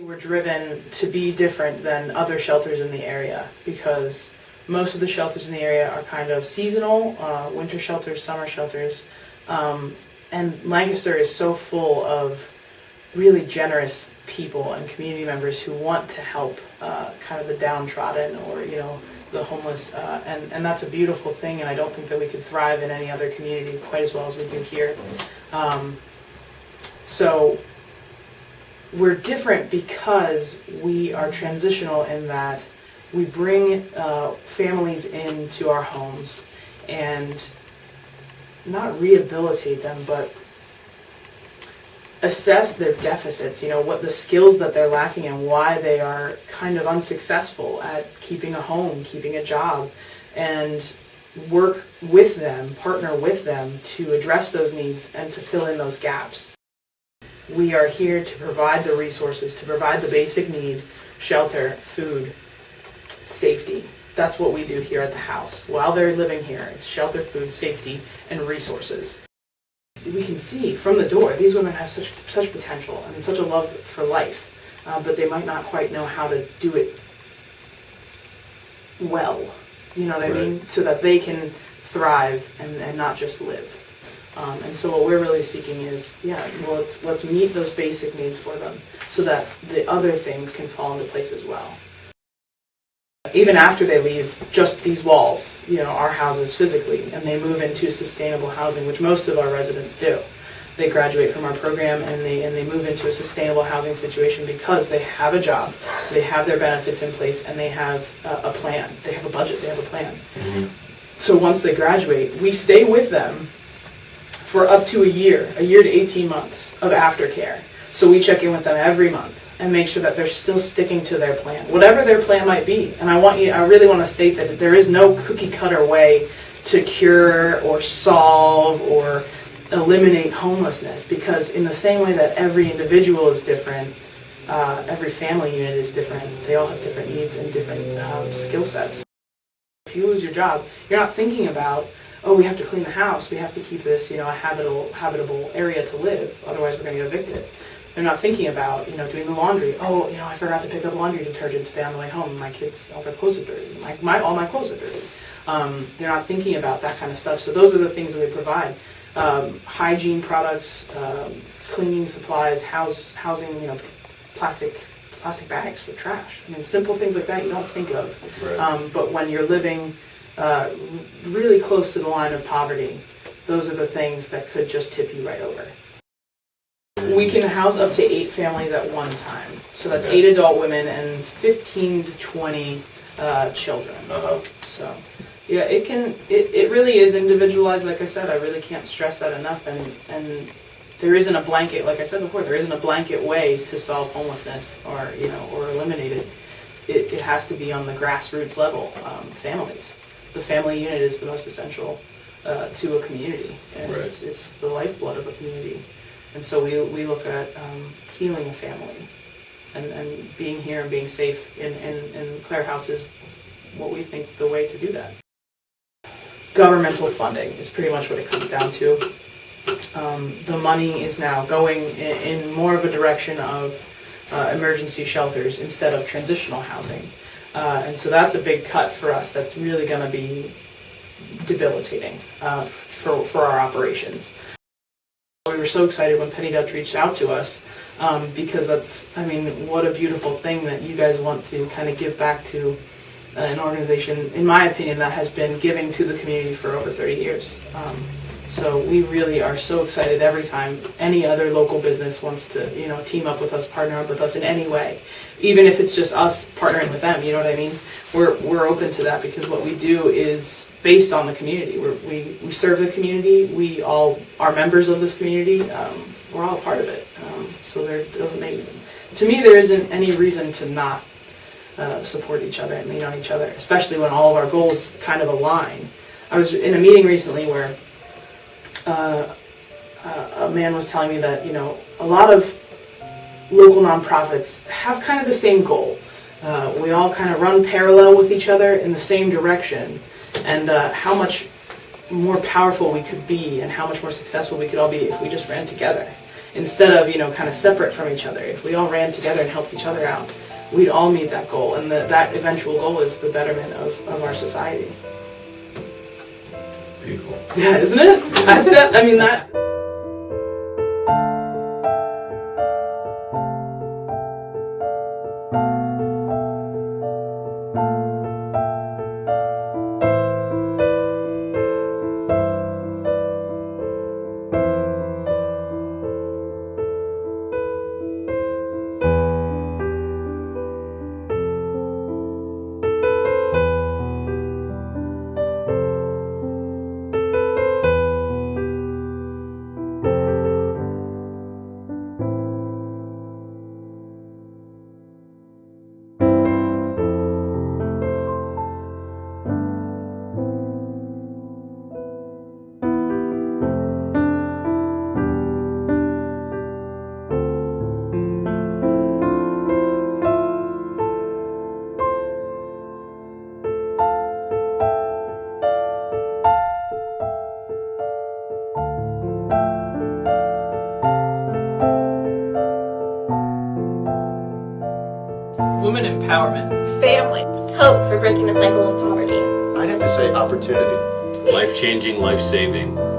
We're driven to be different than other shelters in the area because most of the shelters in the area are kind of seasonal, winter shelters, summer shelters, and Lancaster is so full of really generous people and community members who want to help kind of the downtrodden or, the homeless, and that's a beautiful thing, and I don't think that we could thrive in any other community quite as well as we do here. So we're different because we are transitional in that we bring families into our homes and not rehabilitate them, but assess their deficits, what the skills that they're lacking and why they are kind of unsuccessful at keeping a home, keeping a job, and work with them, partner with them to address those needs and to fill in those gaps. We are here to provide the resources, to provide the basic need, shelter, food, safety. That's what we do here at the house. While they're living here, it's shelter, food, safety, and resources. We can see from the door, these women have such potential and such a love for life, but they might not quite know how to do it well, you know what I mean? So that they can thrive and not just live. And so what we're really seeking is, let's meet those basic needs for them so that the other things can fall into place as well. Even after they leave just these walls, our houses physically, and they move into sustainable housing, which most of our residents do. They graduate from our program and they move into a sustainable housing situation because they have a job, they have their benefits in place, and they have a plan. They have a budget, they have a plan. Mm-hmm. So once they graduate, we stay with them for up to a year to 18 months of aftercare. So we check in with them every month and make sure that they're still sticking to their plan, whatever their plan might be. And I really want to state that there is no cookie cutter way to cure or solve or eliminate homelessness, because in the same way that every individual is different, every family unit is different. They all have different needs and different skill sets. If you lose your job, you're not thinking about, we have to clean the house, we have to keep this, a habitable area to live, otherwise we're going to get evicted. They're not thinking about, doing the laundry. I forgot to pick up laundry detergent today on the way home. My kids, all their clothes are dirty. All my clothes are dirty. They're not thinking about that kind of stuff. So those are the things that we provide. Hygiene products, cleaning supplies, housing, plastic bags for trash. Simple things like that you don't think of. Right. But when you're living really close to the line of poverty, those are the things that could just tip you right over. We can house up to 8 families at one time. So that's 8 adult women and 15 to 20 children. Uh-huh. So, it really is individualized. Like I said, I really can't stress that enough. And there isn't a blanket, like I said before, there isn't a blanket way to solve homelessness or eliminate it. It has to be on the grassroots level, families. The family unit is the most essential to a community, and right. It's the lifeblood of a community. And so we look at healing a family and being here and being safe in Clare House is what we think the way to do that. Governmental funding is pretty much what it comes down to. The money is now going in more of a direction of emergency shelters instead of transitional housing. And so that's a big cut for us. That's really going to be debilitating for our operations. We were so excited when Penny Dutch reached out to us because what a beautiful thing that you guys want to kind of give back to an organization, in my opinion, that has been giving to the community for over 30 years. So we really are so excited every time any other local business wants to, team up with us, partner up with us in any way, even if it's just us partnering with them. You know what I mean? We're open to that because what we do is based on the community. We serve the community. We all are members of this community. We're all a part of it. So there isn't any reason to not support each other and lean on each other, especially when all of our goals kind of align. I was in a meeting recently where a man was telling me that, a lot of local nonprofits have kind of the same goal. We all kind of run parallel with each other in the same direction, and how much more powerful we could be and how much more successful we could all be if we just ran together. instead of, kind of separate from each other. If we all ran together and helped each other out, we'd all meet that goal, and that eventual goal is the betterment of our society. Beautiful. Yeah, isn't it? That. Women empowerment. Family. Hope for breaking the cycle of poverty. I'd have to say opportunity. Life-changing, life-saving.